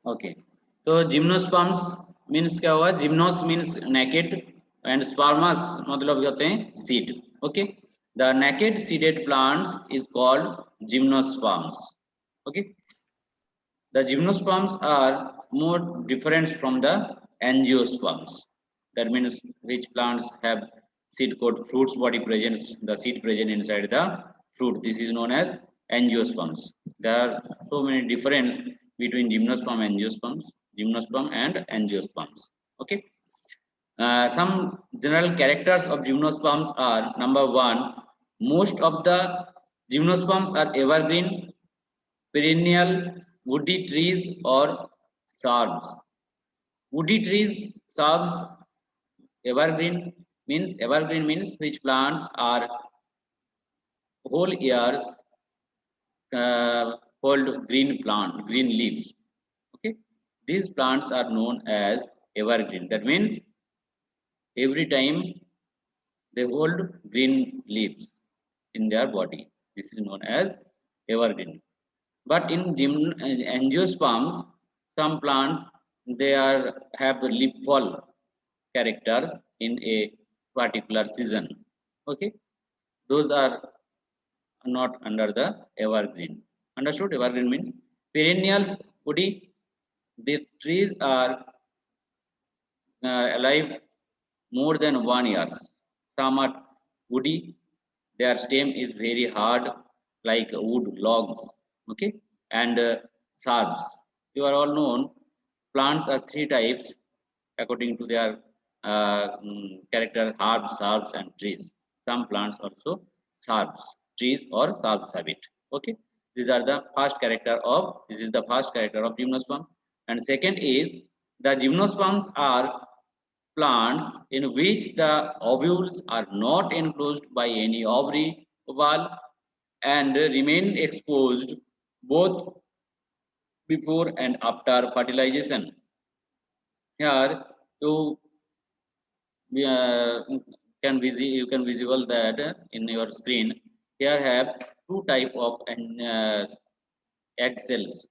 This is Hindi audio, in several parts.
ओके, तो जिम्नोस्पर्म्स मीन्स क्या हुआ? जिम्नोस मीन्स नेकेड एंड स्पर्मस मतलब होते हैं seed. Okay, the naked seeded plants is called gymnosperms. Okay, the gymnosperms are more different from the angiosperms. That means which plants have seed coat fruits body presents the seed present inside the fruit. This is known as angiosperms. There are so many difference between gymnosperm and angiosperms. Okay. Some general characters of gymnosperms are: number one, most of the gymnosperms are evergreen, perennial, woody trees or shrubs. Woody trees, shrubs, evergreen means which plants are whole years called green leaves. Okay, these plants are known as evergreen. That means every time they hold green leaves in their body. This is known as evergreen. But in angiosperms, some plants they are have leaf fall characters in a particular season. Okay, those are not under the evergreen. Understood? Evergreen means perennials, woody. The trees are alive more than 1 year. Some are woody. Their stem is very hard, like wood logs. Okay, and shrubs. You are all known. Plants are three types according to their character: herbs, shrubs, and trees. Some plants also shrubs, trees, or shrubs have it. Okay, these are the first character of. This is the first character of gymnosperm, and second is the gymnosperms are plants in which the ovules are not enclosed by any ovary wall and remain exposed both before and after fertilization. Here you you can visible that in your screen. Here have two type of egg cells.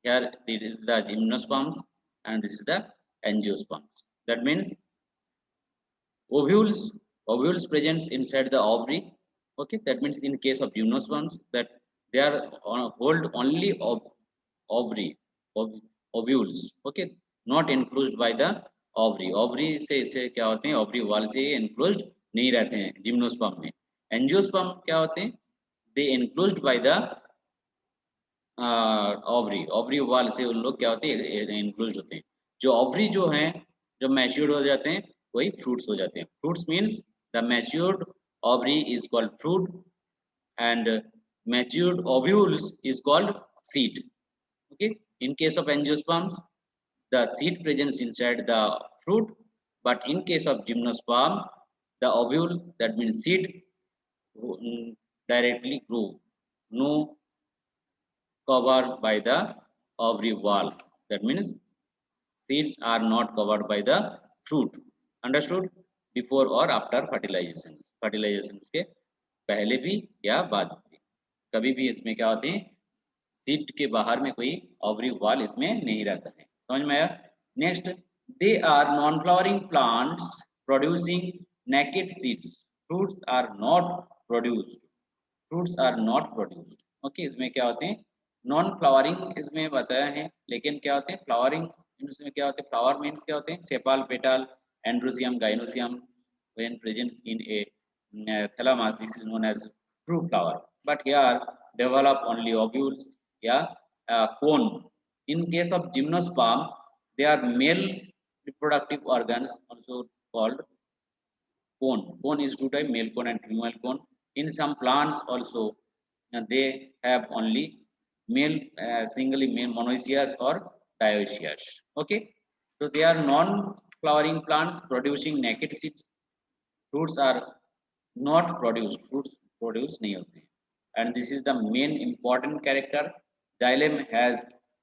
Here this is the gymnosperms and this is the angiosperms. That means ovules ovules presents inside the ovary. Okay, that means in case of gymnosperms that they are hold only of ovary ovules. Okay, not enclosed by the ovary से क्या होते हैं? ovary wall से enclosed नहीं रहते हैं जिम्नोस्पर्म में। एंजियोस्पर्म क्या होते हैं? they enclosed by the ovary वाल से उन लोग क्या होते हैं? इंक्लूज होते हैं। जो ओवरी जो हैं जब मैच्योर्ड हो जाते हैं वही फ्रूट्स हो जाते हैं। Fruits means the matured ovary is called fruit and matured ovules is called seed. Okay, in case of angiosperms the seed presents inside the fruit, but in case of gymnosperm the ovule, that means seed, directly grow, no covered by the ovary wall. That means seeds are not covered by the fruit. Understood? Before or after fertilizations. Fertilizations के पहले भी या बाद भी कभी भी इसमें क्या होते हैं? सीड के बाहर में कोई ओवरी वॉल इसमें नहीं रहता है। समझ में आया? Next, they are non flowering plants producing naked seeds. Fruits are not produced. Fruits are not produced. Okay, इसमें क्या होते हैं? नॉन फ्लावरिंग इसमें बताया है, लेकिन क्या होते हैं फ्लावरिंग? इसमें क्या होते हैं? फ्लावर मीन्स क्या होते हैं? Sepal, petal, androecium, gynoecium when present in a thalamus, this is known as true flower. But here develop only ovules, yeah, cone. In case of gymnosperm they are male reproductive organs also called cone. Cone is two type, male cone and female cone. In some plants also they have only male, singly male, monoecious or dioecious. Okay, so they are non flowering plants producing naked seeds. Fruits are not produced, fruits produce नहीं होते हैं, and this is the main important characters. Xylem has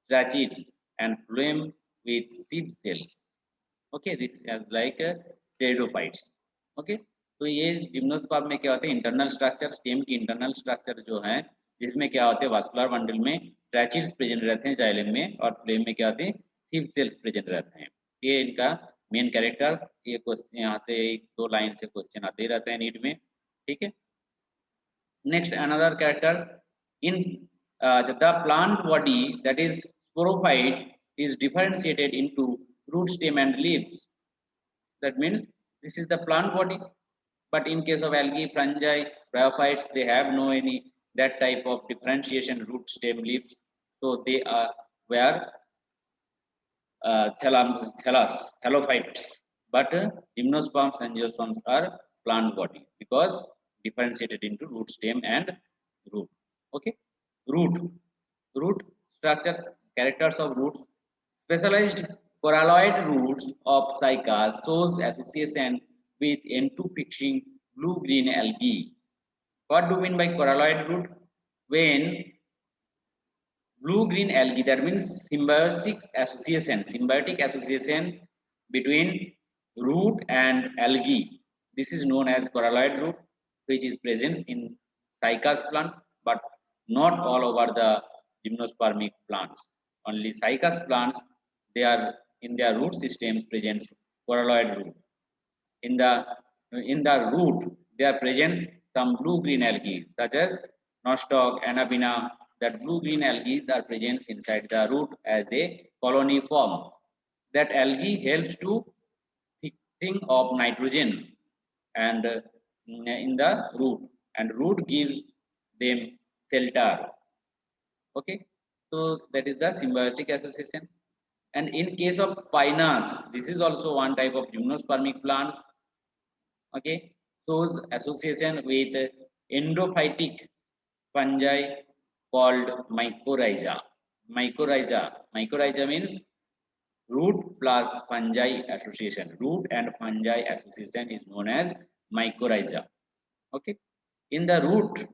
tracheids and phloem with seed cells. Okay, this is like pteridophytes. Okay, तो ये जिम्नोस्पर्म में क्या होता है? इंटरनल स्ट्रक्चर, स्टेम की इंटरनल स्ट्रक्चर जो है जिसमें क्या होते हैं वास्कुलर बंडल में ट्रैचिड्स प्रेजेंट रहते हैं जाइलम में, और फ्लेम में क्या होते हैं सिव सेल्स प्रेजेंट रहते हैं। ये इनका मेन कैरेक्टर्स। ये क्वेश्चन यहाँ से 1-2 लाइन से क्वेश्चन आते ही रहते हैं नीट में, ठीक है। Next, another characters in the plant body, that is sporophyte, is differentiated into root, stem, and leaves. That means this is the plant body, but in case of algae, fungi, bryophytes, they have no any that type of differentiation, root, stem, leaves. So they are where thallophytes, but gymnosperms and angiosperms are plant body because differentiated into root, stem, and root. Okay, root, root structures, characters of roots. Specialized coralloid roots of cycas shows association with N2 fixing blue-green algae. What do you mean by coralloid root? When blue-green algae, that means symbiotic association between root and algae. This is known as coralloid root, which is present in cycas plants, but not all over the gymnospermic plants. Only cycas plants, they are in their root systems presents coralloid root. In the root, there presents some blue-green algae such as nostoc, anabina. That blue-green algae are present inside the root as a colony form. That algae helps to fixing of nitrogen and in the root, and root gives them shelter. Okay, so that is the symbiotic association. And in case of pinus, this is also one type of gymnospermic plants. Okay, shows association with endophytic fungi called mycorrhiza. Mycorrhiza means root plus fungi association. Root and fungi association is known as mycorrhiza. Okay, in the root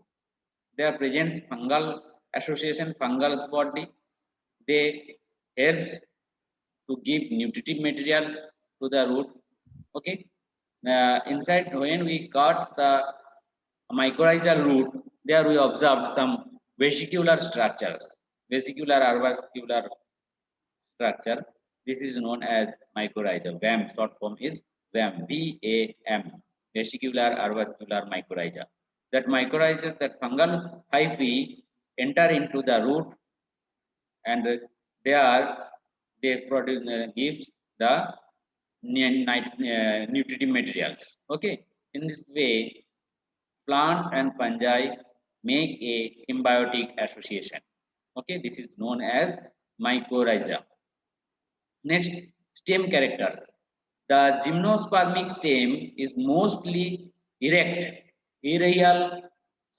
there presents fungal association, fungal body. They helps to give nutritive materials to the root. Okay, inside when we cut the mycorrhizal root, there we observed some vesicular structures, vesicular or vascular structure. This is known as mycorrhiza. VAM, short form is VAM, VAM, vesicular or vascular mycorrhiza. That mycorrhiza, that fungal hyphae enter into the root, and they are they produce gives the nutritive materials. Okay, in this way plants and fungi make a symbiotic association. Okay, this is known as mycorrhiza. Next, stem characters. The gymnospermic stem is mostly erect, aerial,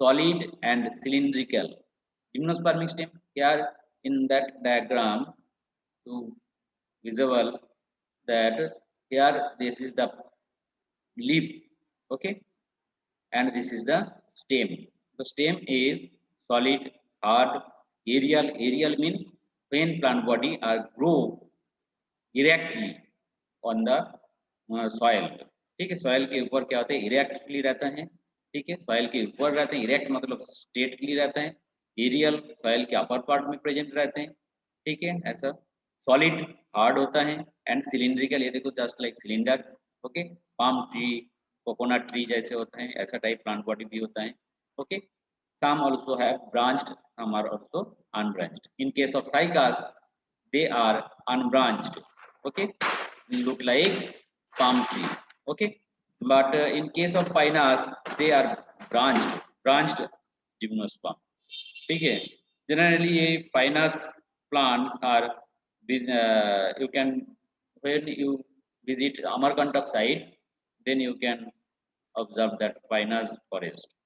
solid, and cylindrical. Gymnospermic stem, here in that diagram to visible that here this is the leaf, okay, and this is the stem. The stem is solid, hard, aerial. Aerial means when plant body are grow erectly on the soil. ठीक है, soil के ऊपर क्या होता है इरेक्टली रहता है, ठीक है, soil के ऊपर रहते हैं, इरेक्ट मतलब स्ट्रेटली रहता है, एरियल soil के अपर पार्ट में प्रेजेंट रहते हैं, ठीक है, ऐसा सॉलिड हार्ड होता है, एंड सिलिंड्रिकल, ये देखो just like cylinder, okay, palm tree, coconut tree जैसे होते हैं, ऐसा टाइप प्लांट बॉडी भी होता है, okay. Some also have branched, some are also unbranched. In case of cycas, they are unbranched, okay, look like palm tree, okay, but in case of pinus they are branched gymnosperm, ठीक है। Generally ये pinus plants are you can, when you visit Amarkantak site, then you can observe that pinus forest,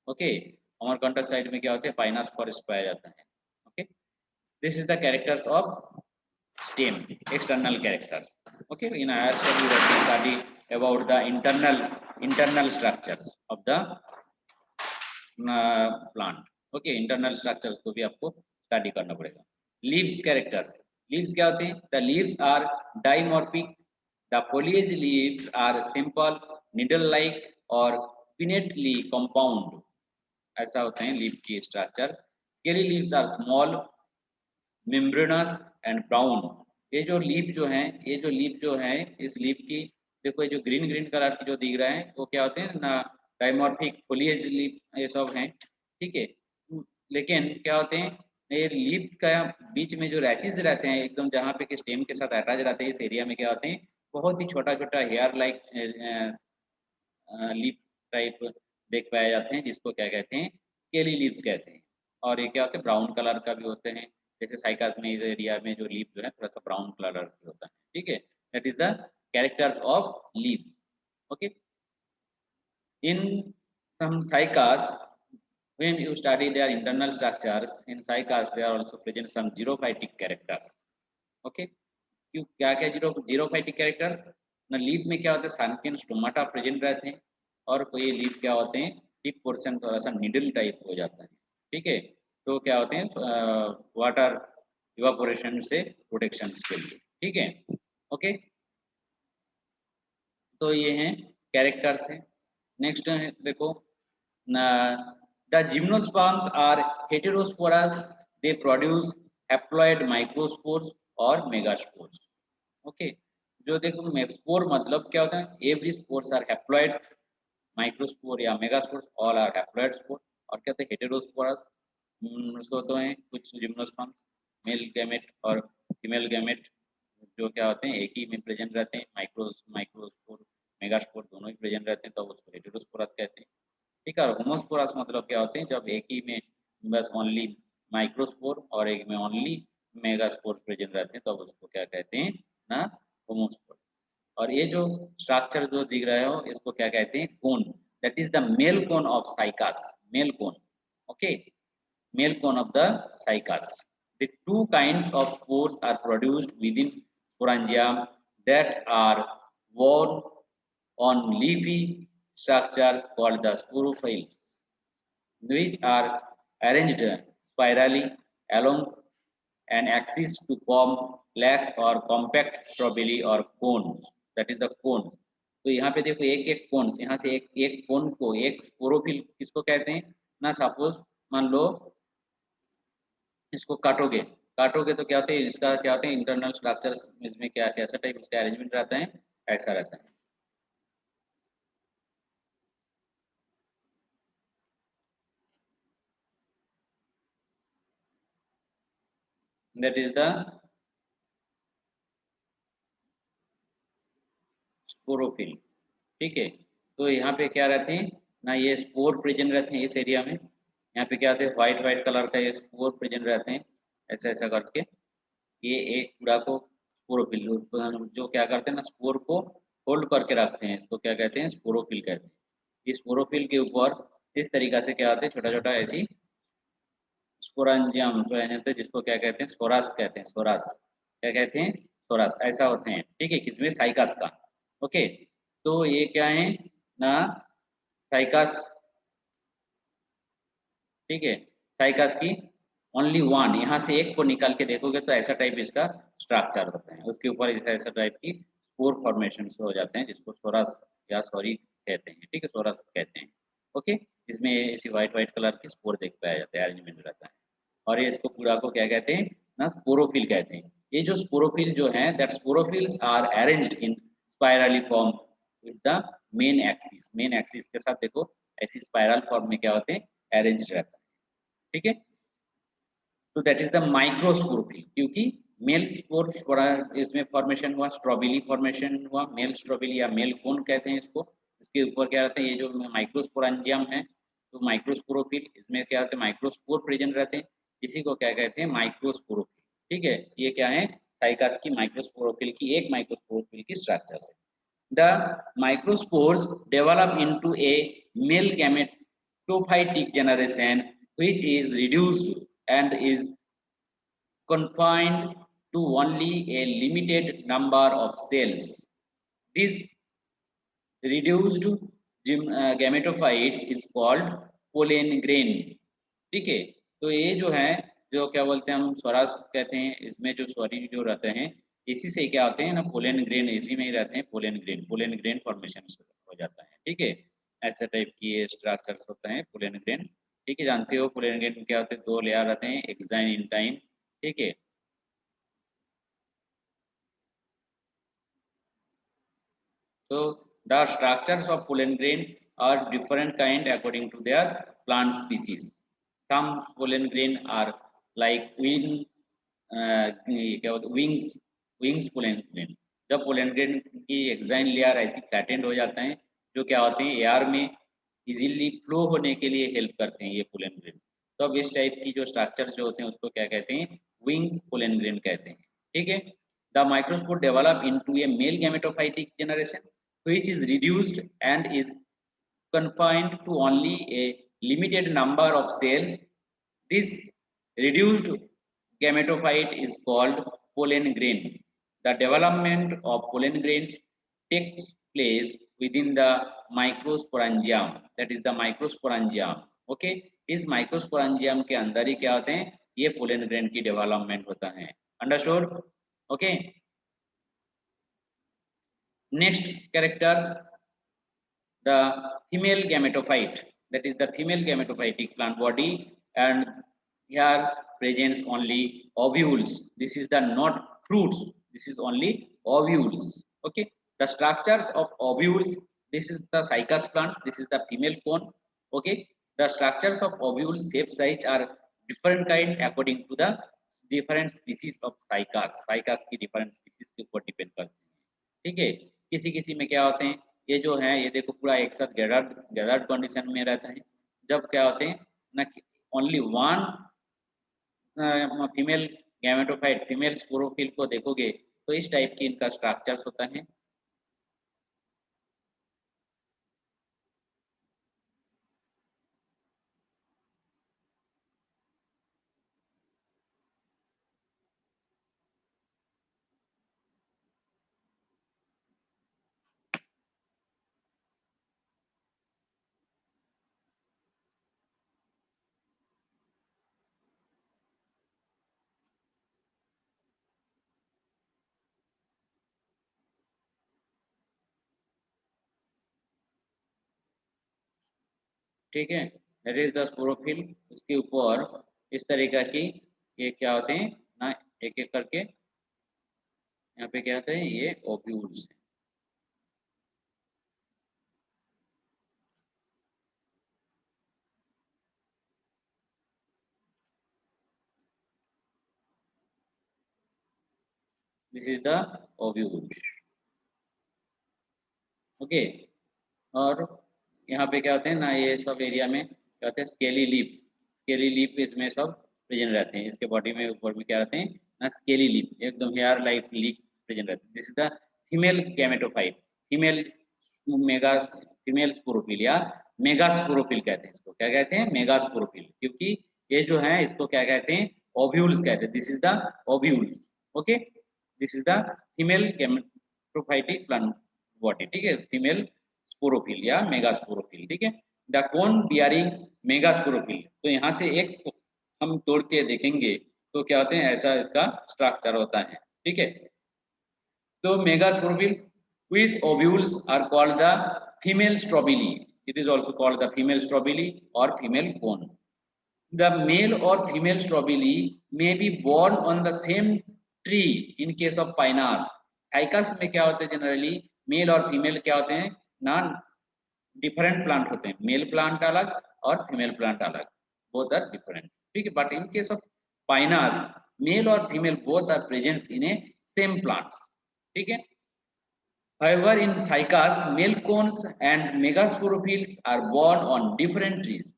okay। Amarkantak side में क्या होते हैं पाइनस फॉरेस्ट पाया जाता है, okay. This is the characters of stem, external characters, okay। In higher study we have to study about the internal structures of the plant, okay। internal structures को भी आपको study करना पड़ेगा। leaves characters, leaves क्या होते हैं, the leaves are dimorphic, the foliage leaves are simple, needle like or pinnately compound, ऐसा होते हैं लीफ की structure. Scaly leaves are small, membranous and brown. ये जो लीफ जो है, ये जो लीफ जो है, इस लीफ की देखो, ये जो ग्रीन ग्रीन कलर की जो दिख रहा है वो क्या होते हैं ना, डाइमॉर्फिक फोलिएज लीफ ये सब हैं, ठीक है। लेकिन क्या होते हैं, ये लीफ का बीच में जो रैचेस रहते हैं एकदम जहाँ पे कि स्टेम के साथ अटैच रहते हैं, इस एरिया में क्या होते हैं, बहुत ही छोटा छोटा हेयर लाइक लीफ टाइप देख पाए जाते हैं, जिसको क्या कहते हैं, स्केली लीव्स कहते हैं। और ये क्या होते हैं, ब्राउन कलर का भी होते हैं, जैसे साइकास में इस एरिया में जो लीफ जो है थोड़ा सा ब्राउन कलर की होता है, ठीक है। That is the characters of leaves, okay. In some cycas, when you study their internal structures, in cycas there are also present some xerophytic characters. Okay, क्यों क्या क्या जीरोफाइटिक कैरेक्टर्स ना, लीफ में क्या होता है, सैंपियन स्टोमाटा प्रेजेंट रहते हैं, और कोई लीफ क्या होते हैं, टिप पोर्शन थोड़ा सा निडल टाइप हो जाता है, ठीक है। तो क्या होते हैं, वाटर इवापोरेशन से प्रोटेक्शन के लिए, ठीक है, ओके। तो ये हैं कैरेक्टर्स हैं। नेक्स्ट देखो, the gymnosperms are heterosporous, they produce haploid microspores or megaspores, okay। जो देखो स्पोर मतलब क्या होता है, every spores are haploid, microspore या megaspores all are haploid spore. और क्या होता है, हेटेरोस्पोरस होते हैं कुछ जिम्नोस्पर्म्स, मेल गैमेट और फीमेल गैमेट जो क्या होते हैं एक ही में प्रेजेंट रहते हैं, माइक्रोस्पोर मेगास्पोर दोनों ही प्रेजेंट रहते हैं, तो उसको हेटेरोस्पोरस कहते हैं, ठीक है। और होमोस्पोरस मतलब क्या होते हैं, जब एक ही में बस ओनली माइक्रोस्पोर और एक में ओनली मेगास्पोर प्रेजेंट रहते हैं, तब उसको क्या कहते हैं ना, होमोस्पोर। और ये जो स्ट्रक्चर जो दिख रहे हो इसको क्या कहते हैं, cone, that is the male cone of Cycas, male cone, okay, male cone of the Cycas. The two kinds of spores are produced within sporangium that are worn on leafy structures called the sporophytes, which are arranged spirally along an axis to form lax or compact strobili or cones, that is the cone। तो यहाँ पे देखो एक एक कोन, यहाँ से एक एक कोन को एक स्पोरोफिल किसको कहते हैं ना, सपोज मान लो इसको काटोगे, काटोगे तो क्या होते हैं, इसका क्या होते हैं इंटरनल स्ट्रक्चर, इसमें क्या कैसा टाइप इसका अरेंजमेंट रहता है, ऐसा रहता है। दैट इज द स्पोरोफिल, ठीक है। तो यहाँ पे क्या रहते हैं ना, ये स्पोर प्रेजेंट रहते हैं इस एरिया में, यहाँ पे क्या होते हैं व्हाइट व्हाइट कलर का ये स्पोर प्रेजेंट रहते हैं, ऐसा ऐसा करके ये एक पूरा को स्पोरोफिल जो क्या करते हैं ना, स्पोर को होल्ड करके रखते हैं, इसको क्या कहते हैं, स्पोरोफिल कहते हैं। इस स्पोरोफिल के ऊपर इस तरीका से क्या होते हैं, छोटा छोटा ऐसी स्पोरेंजियम जो है जिसको क्या कहते हैं, सोरास कहते हैं, सोरास क्या कहते हैं, सोरास ऐसा होते हैं, ठीक है, किसमें, साइकास का, ओके। तो ये क्या है ना, साइकास, ठीक है, साइकास की ओनली वन, यहाँ से एक को निकाल के देखोगे तो ऐसा टाइप इसका स्ट्रक्चर होता है, उसके ऊपर ऐसा टाइप की स्पोर फॉर्मेशन हो जाते हैं, जिसको सोरस या सॉरी कहते हैं, ठीक है, सोरस कहते हैं, ओके। इसमें ऐसी व्हाइट व्हाइट कलर की स्पोर देख पाया जाता है, अरेंजमेंट रहता है। और ये इसको पूरा को क्या कहते हैं ना, स्पोरोफिल कहते हैं। ये जो स्पोरोफिल जो है, that sporophylls are arranged in spirally form with the main axis, main axis के साथ देखो ऐसी स्पाइरल फॉर्म में क्या होते हैं, अरेंज्ड रहता है, ठीक है। तो दैट इज द माइक्रोस्पोरोफिल, क्योंकि मेल स्पोर इसमें फॉर्मेशन हुआ, स्ट्रॉबिली फॉर्मेशन हुआ, मेल स्ट्रॉबिली या मेल कोन कहते हैं इसको। इसके ऊपर क्या रहते हैं, ये जो माइक्रोस्पोरेंजियम है, तो माइक्रोस्पोरोफिल इसमें क्या होते हैं, माइक्रोस्पोर प्रेजेंट रहते हैं, इसी को क्या कहते हैं, माइक्रोस्पोरोफिल, ठीक है। ये क्या है, साइकास की माइक्रोस्पोरोफिल की एक माइक्रोस्पोरोफिल की स्ट्रक्चर है। The microspores develop into a male gametophytic generation, which is reduced and is confined to only a limited number of cells. This reduced gametophytes is called pollen grain, ठीक है। तो ये जो है, जो क्या बोलते हैं हम स्वराज कहते हैं, इसमें जो स्वरी जो रहते हैं, इसी से क्या होते हैं ना, पोलन ग्रेन इसी में ही रहते हैं, पोलन ग्रेन फॉर्मेशन हो जाता है, ठीक है। ऐसे टाइप की ये स्ट्रक्चर्स होते हैं पोलन ग्रेन, ठीक है, जानते हो पोलन ग्रेन में क्या होते हैं, दो लेयर रहते हैं, एक्साइन इंटाइन, ठीक है। So the structures of pollen grain are different kind according to their plant species. Some pollen grain are like क्या बोलते विंग्स पोलन ग्रेन। जब पोलन ग्रेन की एक्साइन लेयर ऐसी फ्लैटेंड हो जाते हैं, जो क्या होते हैं एयर में इजीली फ्लो होने के लिए हेल्प करते हैं ये पोलन ग्रेन। तो अब इस टाइप की जो स्ट्रक्चर्स जो होते हैं उसको क्या कहते हैं, विंग्स पोलन ग्रेन कहते हैं, ठीक है। The microspore develop into a male gametophytic generation which is reduced and is confined to only a limited number of cells. This reduced gametophyte is called pollen grain. The development of pollen grains takes place within the microsporangium, that is the microsporangium. Okay, इस microsporangium के अंदर ही क्या होते हैं, ये pollen grain की development होता है। Understood? Okay. Next characters, the female gametophyte, that is the female gametophytic plant body, and here presents only ovules. This is the not fruits, this is only ovules. Okay, the structures of ovules, this is the cycas plants, this is the female cone. Okay, the structures of ovules shape size are different kind according to the different species of cycas. Cycas की different species के ऊपर depend करते हैं, ठीक है। किसी किसी में क्या होते हैं, ये जो है ये देखो पूरा एक साथ गैदर्ड कंडीशन में रहता है। जब क्या होते हैं ना, only one female gametophyte, female sporophyll को देखोगे तो इस टाइप की इनका स्ट्रक्चर्स होता है। ठीक है, दैट इज द स्पोरोफिल। उसके ऊपर इस तरीका की ये क्या होते हैं ना, एक एक करके यहाँ पे क्या होते हैं, ये ovules. This is the ovules. Okay, और यहाँ पे क्या होते हैं ना, ये सब एरिया में क्या होते हैं, स्केली लीफ इसमें सब प्रेजेंट रहते हैं। इसके बॉडी में ऊपर में क्या रहते हैं ना, स्केली लीफ, एकदम हेयर लाइक लीफ प्रेजेंट रहते हैं। This is the female gametophyte, female mega female sporophyll या मेगास्पोरोफिल कहते हैं। इसको क्या कहते हैं, मेगास्पोरोफिल, क्योंकि ये जो है इसको क्या कहते हैं, ओव्यूल्स कहते हैं। This is the ovules. Okay, this is the female gametophytic plant body, ठीक है, फीमेल स्पोरोफिल या मेगास्पोरोफिल, ठीक है। द कोन बियरिंग मेगास्पोरोफिल, तो यहाँ से एक हम तोड़ के देखेंगे तो क्या होते हैं, ऐसा इसका स्ट्रक्चर होता है, ठीक है। तो megasporophyll with ovules are called the female strobili. It is also called the female strobili or female cone. The male or female strobili may be born on the same tree in case of pinus. Ficus में क्या होते हैं, जनरली मेल और फीमेल क्या होते हैं ना, डिफरेंट प्लांट होते हैं। मेल प्लांट अलग और फीमेल प्लांट अलग, बोथ आर डिफरेंट, ठीक है। But in case of Pinus male और female both are present in a same plants, ठीक है। However, in cycas, male cones and megasporophylls are born on different trees.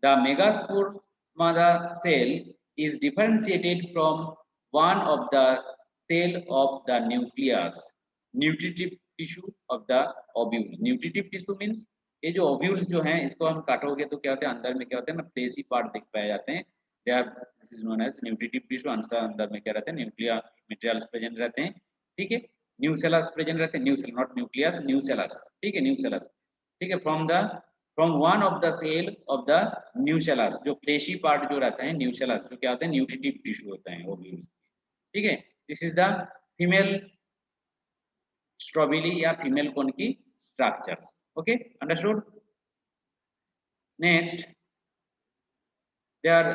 The megasporoma cell is differentiated from one of the cell of the nucleus, nutritive tissue of the ovule. Nutritive tissue means ये जो ओव्यूल्स जो हैं इसको हम काटोगे तो क्या होते हैं, अंदर में क्या होते हैं ना, फ्लेशी पार्ट दिख पाए जाते हैं। They are, this is known as nutritive tissue. अंदर में क्या रहते हैं, न्यूक्लियर मटेरियल्स प्रेजेंट रहते हैं, ठीक है। न्यूसेलस प्रेजेंट रहते हैं, न्यूसेल नॉट न्यूक्लियस, न्यूसेलस, ठीक है, न्यूसेलस, ठीक है। From one of the cell of the nucellus, जो फ्लेशी पार्ट जो रहता है न्यूसेलस, जो क्या होते हैं, न्यूट्रिटिव टिश्यू होता है ओव्यूल्स, ठीक है। This is the female strawberry या फीमेल कोन की structures. Okay, understood. Next, they are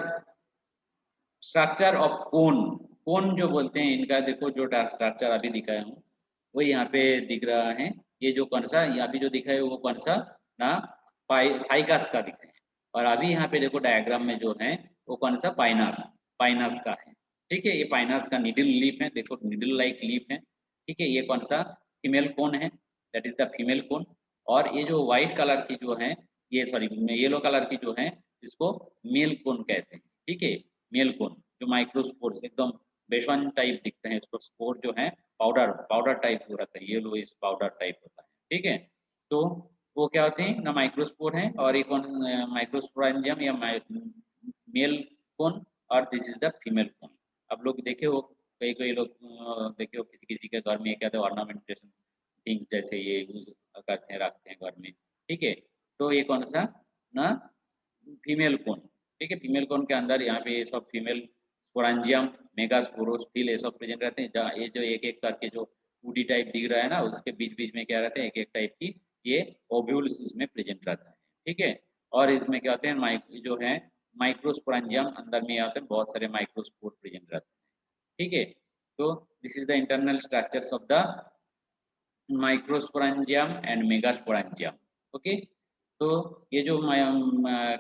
structure of cone. Cone जो बोलते हैं इनका, देखो जो स्ट्रक्चर अभी दिखाया हूँ वो यहाँ पे दिख रहा है। ये जो कौन सा यहाँ भी जो दिखा है वो कौन सा ना, साइकास का दिखा है। और अभी यहाँ पे देखो डायग्राम में जो है वो कौन सा, पाइनास, पाइनास का है। ठीक है, ये पाइनास का निडल लीफ है, देखो निडल लाइक लीफ है। ठीक है, ये कौन सा, फीमेल कोन है, that is the female cone. और ये जो व्हाइट कलर की जो है, ये सॉरी येलो कलर की जो है, इसको मेल कोन कहते हैं। ठीक है, मेल कोन जो माइक्रोस्पोर्स एकदम बेसन टाइप दिखते हैं, इसको स्पोर जो है पाउडर पाउडर टाइप हो रहता है, येलो इस पाउडर टाइप होता है। ठीक है, तो वो क्या होते हैं ना, माइक्रोस्पोर है। और एक माइक्रोस्पोरेंजियम या मेल कोन, और this is the female cone. अब लोग देखे हो, कई कई लोग देखे हो किसी किसी के घर में क्या ऑर्नामेंटेशन थिंग्स जैसे ये यूज करते हैं, रखते हैं घर में। ठीक है, तो ये कौन सा ना, फीमेल कोन। ठीक है, फीमेल कोन के अंदर यहाँ पे ये सब फीमेल स्पोरेंजियम, मेगास्पोरोस्टिल ये सब प्रेजेंट रहते हैं। जहाँ ये जो एक एक करके जो वुडी टाइप दिख रहा है ना, उसके बीच बीच में क्या रहते हैं, एक एक टाइप की ये ओव्यूल्स इसमें प्रेजेंट रहता है। ठीक है, और इसमें क्या होते हैं, जो है माइक्रोस्पोरेंजियम, अंदर में आते हैं बहुत सारे माइक्रोस्पोर प्रेजेंट रहते हैं। ठीक है, तो this is the internal structures of the microsporangium and megasporangium. Okay, तो ये जो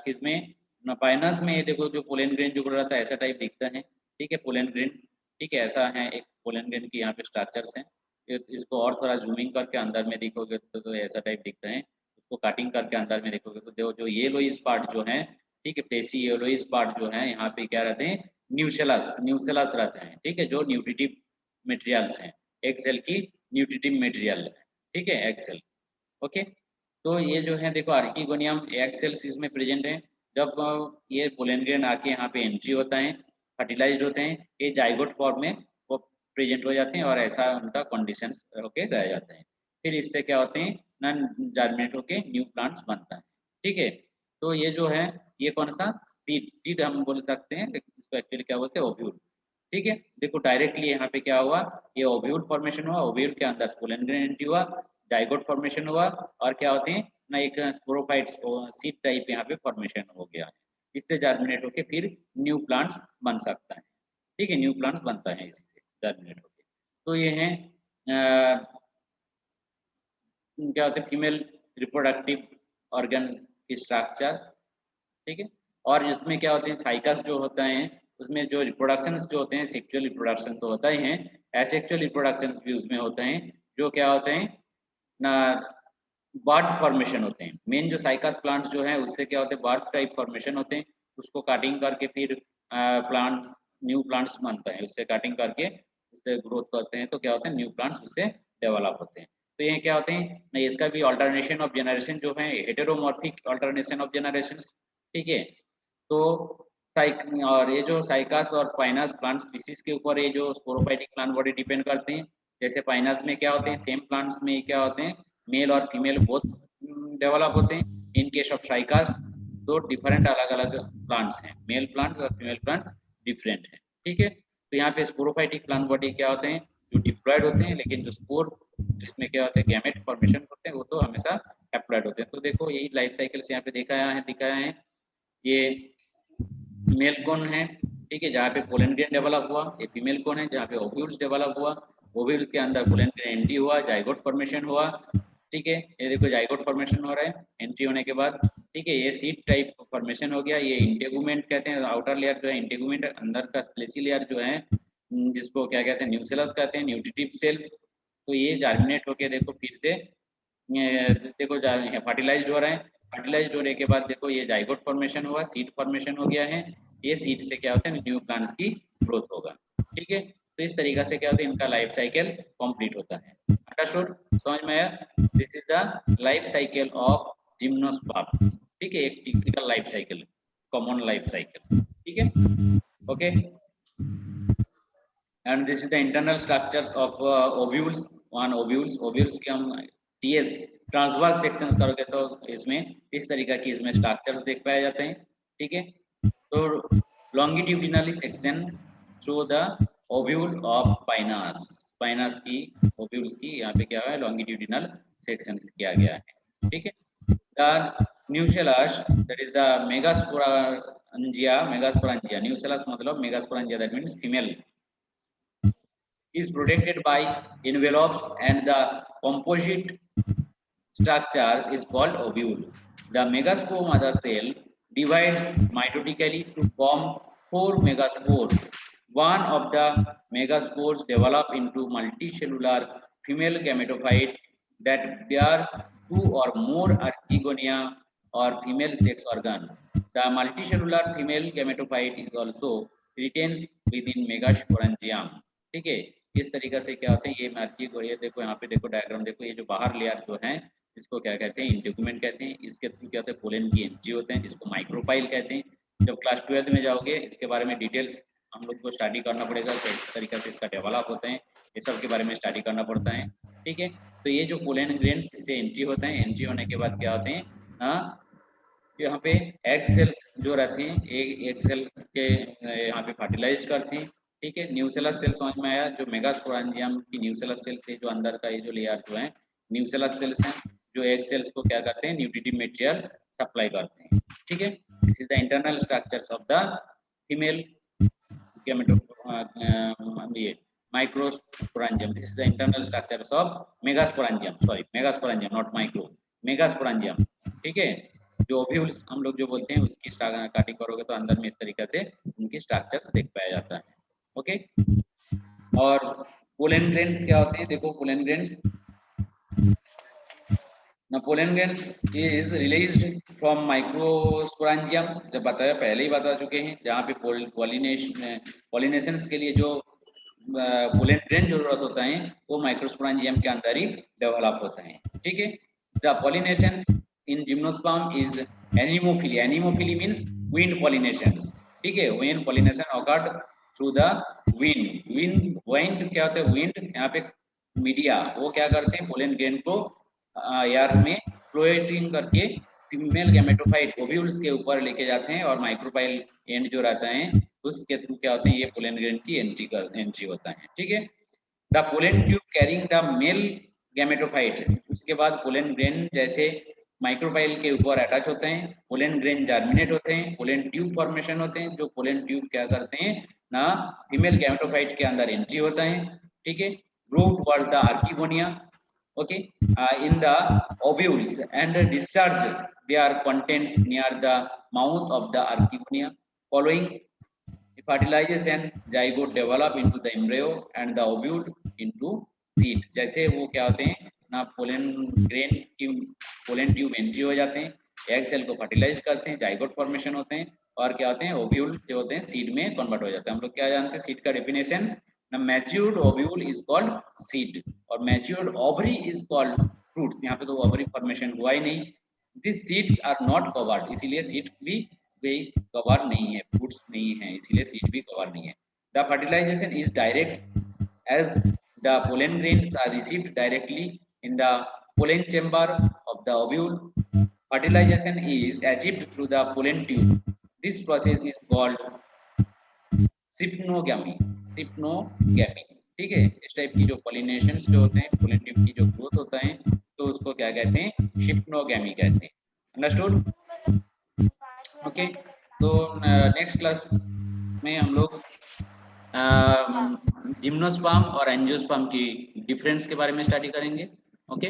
किसमें पाइनस में, ये देखो जो पोलन ग्रेन जो रहता है ऐसा टाइप दिखता है। ठीक है, पोलन ग्रेन, ठीक है, ऐसा है एक पोलन ग्रेन की यहाँ पे स्ट्रक्चर्स हैं। इसको और थोड़ा जूमिंग करके अंदर में देखोगे तो ऐसा टाइप दिखता है। उसको कटिंग करके अंदर में देखोगे तो जो येलोइस पार्ट जो है, ठीक है, प्लेसी येलोइस पार्ट जो है यहाँ पे क्या रहते हैं, न्यूसेलस, न्यूसेलस रहते हैं। ठीक है, जो न्यूट्रिटिव मटेरियल्स हैं, एक सेल की न्यूट्रिटिव मटेरियल है। ठीक है, एक्सेल। ओके, तो ये जो है देखो आर्किगोनियम एक्सेल्स इसमें प्रेजेंट है। जब ये पोलन ग्रेन आके यहाँ पे एंट्री होता है, फर्टिलाइज्ड होते हैं, ये जाइगोट फॉर्म में वो प्रेजेंट हो जाते हैं, और ऐसा उनका कंडीशंस होके रह जाते हैं। फिर इससे क्या होते हैं, नन जर्मिनेट होके न्यू प्लांट्स बनता है। ठीक है, तो ये जो है ये कौन सा, सीड, सीड हम बोल सकते हैं, इसको एक्चुअली क्या बोलते हैं, ओव्यूल। ठीक है, देखो डायरेक्टली यहाँ पे क्या हुआ, ये ओव्यूल फॉर्मेशन हुआ, ओव्यूल के अंदर पोलन ग्रेन एंट्री हुआ, जाइगोट फॉर्मेशन हुआ, और क्या होते हैं ना, एक स्पोरोफाइट्स सीड टाइप यहाँ पे फॉर्मेशन हो गया। इससे जर्मिनेट होके फिर न्यू प्लांट्स बन सकता है। ठीक है, न्यू प्लांट्स बनता है इसी से जर्मिनेट होके। तो ये है क्या होते हैं, फीमेल रिप्रोडक्टिव ऑर्गन की स्ट्रक्चर। ठीक है, और इसमें क्या होते हैं, साइकस जो होता है उसमें जो रिप्रोडक्शन जो होते हैं, सेक्सुअल रिप्रोडक्शन तो होता ही है, एसेक्सुअल रिप्रोडक्शन भी उसमें होते हैं। जो क्या होते हैं ना, बर्ड फॉर्मेशन होते हैं। मेन जो साइकस प्लांट्स जो है उससे क्या होते हैं, बर्ड टाइप फॉर्मेशन होते हैं। उसको कटिंग करके फिर प्लांट, न्यू प्लांट्स बनता है, उससे कटिंग करके उससे ग्रोथ करते हैं, तो क्या होते हैं, न्यू प्लांट्स उससे डेवलप होते हैं। तो ये क्या होते हैं नहीं, इसका भी ऑल्टरनेशन ऑफ जनरेशन जो है, हेटेरोमॉर्फिक ऑल्टरनेशन ऑफ जनरेशन। ठीक है, तो और ये जो साइकास और पाइनस प्लांट स्पीसीज के ऊपर ये जो स्पोरोफाइटिक प्लांट बॉडी डिपेंड करते हैं। जैसे पाइनस में क्या होते हैं, सेम प्लांट्स में क्या होते हैं, मेल और फीमेल बोथ डेवलप होते हैं। इन केस ऑफ साइकास दो डिफरेंट अलग अलग प्लांट्स हैं, मेल प्लांट्स और फीमेल प्लांट्स डिफरेंट हैं। ठीक है, तो यहाँ पे स्पोरोफाइटिक प्लांट बॉडी क्या होते हैं, जो डिप्लॉयड होते हैं, लेकिन जो स्पोर जिसमें क्या होते हैं गैमेट फॉर्मेशन होते हैं, वो तो हमेशा हैप्लॉयड होते हैं। तो देखो यही लाइफ साइकिल से यहाँ पे दिखाया है। ये मेल कोन है, ठीक है, जहाँ पे पोलन ग्रेन डेवलप हुआ। ये फीमेल कोन है जहाँ पे ओव्यूल्स डेवलप हुआ, ओव्यूल्स के अंदर पोलन ग्रेन एंट्री हुआ, जाइगोट फॉर्मेशन हुआ। ठीक है, ये देखो जाइगोट फॉर्मेशन हो रहा है एंट्री होने के बाद। ठीक है, ये सीड टाइप फॉर्मेशन हो गया। ये इंटेगुमेंट कहते हैं, आउटर लेयर जो है इंटेगुमेंट, अंदर का फ्लेशी लेयर जो है जिसको क्या कहते हैं, न्यूसेलस कहते हैं, न्यूट्रिटिव सेल्स। तो ये जर्मिनेट होके देखो फिर से देखो फर्टिलाइज्ड हो रहा है। फर्टिलाइज्ड होने के बाद देखो ये जाइगोट फॉर्मेशन हुआ, सीड फॉर्मेशन हो गया है। ये सीड से क्या होता है, न्यू प्लांट्स की ग्रोथ होगा। ठीक है, तो इस तरीके से क्या होता है, इनका लाइफ साइकिल कंप्लीट होता है। अंडरस्टूड, समझ में आया? This is the life cycle of gymnosperm. ठीक है, एक typical life cycle, common life cycle. ठीक है, okay, and this is the internal structures of ovules. One ovules, ovules के हम टीएस ट्रांसवर्स सेक्शंस करोगे तो इसमें इस तरीका की इसमें स्ट्रक्चर्स देख पाए जाते हैं। ठीक है, तो longitudinally section through the ovule of Pinus, Pinus की ओव्यूल्स की यहाँ पे क्या है, लॉन्गिट्यूडिनल सेक्शन किया गया है। ठीक है, the nucellus that is the megaspora megasporangia, megasporangia, nucellus मतलब megasporangia, that means female, is protected by envelopes and the composite structures is called ovule. The megaspore mother cell divides mitotically to form 4 megaspores. One of the megaspores develop into multicellular female gametophyte that bears 2 or more archegonia or female sex organ. The multicellular female gametophyte is also retains within megasporangium. ठीक है, इस तरीके से क्या होते हैं ये अर्ची, ये देखो यहाँ पे देखो डायग्राम देखो, ये जो बाहर लेयर जो है इसको क्या कहते हैं, इंटेगुमेंट कहते हैं। इसके थ्रू क्या होते हैं, पोलन की एंट्री होते हैं जिसको माइक्रोपाइल कहते हैं। जब क्लास 12th में जाओगे इसके बारे में डिटेल्स हम लोग को स्टडी करना पड़ेगा, तो इस तरीके से इसका डेवलप होते हैं, ये सब के बारे में स्टडी करना पड़ता है। ठीक है, तो ये जो पोलन ग्रेन्स इससे एंट्री होते हैं, एंट्री होने के बाद क्या होते हैं, यहाँ पे एग सेल्स जो रहते हैं, एग सेल्स के यहाँ पे फर्टिलाइज करते हैं। ठीक है, न्यूसेलस सेल समझ में आया, जो मेगास्पोरांजियम की न्यूसेलस सेल्स है, जो अंदर का ये जो लेयर जो है न्यूसेलस सेल्स हैं, जो एग सेल्स को क्या करते हैं, न्यूट्रिटिव मटेरियल सप्लाई करते हैं। ठीक है, this is the internal structures of the female microsporangium. This is the internal structures of megasporangium, sorry megasporangium not micro, megasporangium। ठीक है, जो ओव्यूल्स हम लोग जो बोलते हैं उसकी काटिंग करोगे तो अंदर में इस तरीके से उनकी स्ट्रक्चर्स देख पाया जाता है। ओके, और पोलन ग्रेन्स क्या होते हैं, देखो pollen grains, Now pollen grains is released from microsporangium, जब बताया पहले ही बता चुके हैं, जहाँ पे पॉलिनेशन के लिए जो पोलन ग्रेन जरूरत होता है वो माइक्रोस्पोरांजियम के अंदर ही डेवलप होता है। ठीक है, the pollination in gymnosperm is anemophily, anemophily means wind pollinations. ठीक है, when pollination awkward through the wind, wind क्या होता है, विंड यहाँ पे मीडिया, वो क्या करते हैं पोलन ग्रेन को एयर में फ्लोटिंग करके फीमेल गैमेटोफाइट ओव्यूल्स के ऊपर लेके जाते हैं, और माइक्रोपाइल एंड जो रहता है उसके थ्रू क्या होते हैं, ये पोलन ग्रेन की एंट्री होता है। ठीक है, the pollen tube carrying the male gametophyte, उसके बाद पोलन ग्रेन जैसे माइक्रोपाइल के ऊपर अटैच होते हैं, पोलन ग्रेन जर्मिनेट होते हैं, पोलन ट्यूब फॉर्मेशन होते हैं, जो पोलन ट्यूब क्या करते हैं ना फीमेल गैमेटोफाइट के अंदर एंट्री होता है। ठीक है, grow towards the archegonia, okay, in the ovules and discharge their contents near the mouth of the archegonia. Following fertilization, zygote develop into the embryo and the ovule into seed। जैसे वो क्या होते हैं ना, पोलन ग्रेन की पोलन ट्यूब एंट्री हो जाते हैं, एग सेल को फर्टिलाइज करते हैं, जाइगोट फॉर्मेशन होते हैं, और क्या होते हैं ओव्यूल जो होते हैं सीड में कन्वर्ट हो जाते हैं। हम लोग क्या जानते हैं सीड का definition, matured ovule is called seed और matured ovary is called fruits. यहाँ पे तो ओवरी फॉर्मेशन हुआ ही नहीं, this seeds are not covered, इसीलिए सीड भी कवर नहीं है, फ्रूट्स नहीं है, इसीलिए सीड भी कवर नहीं है। The fertilization is direct as the pollen grains are received directly in the pollen chamber of the ovule. Fertilization is achieved through the pollen tube. This process is called सिप्नोगैमी, सिप्नोगैमी। ठीक है, इस टाइप की जो पॉलिनेशन जो होते हैं, पोलन ट्यूब की जो ग्रोथ होता है, तो उसको क्या कहते हैं, सिप्नोगैमी कहते हैं। अंडरस्टूड? ओके, तो नेक्स्ट क्लास में हम लोग जिम्नोस्पर्म और एंजियोस्पर्म की डिफरेंस के बारे में स्टडी करेंगे। ओके।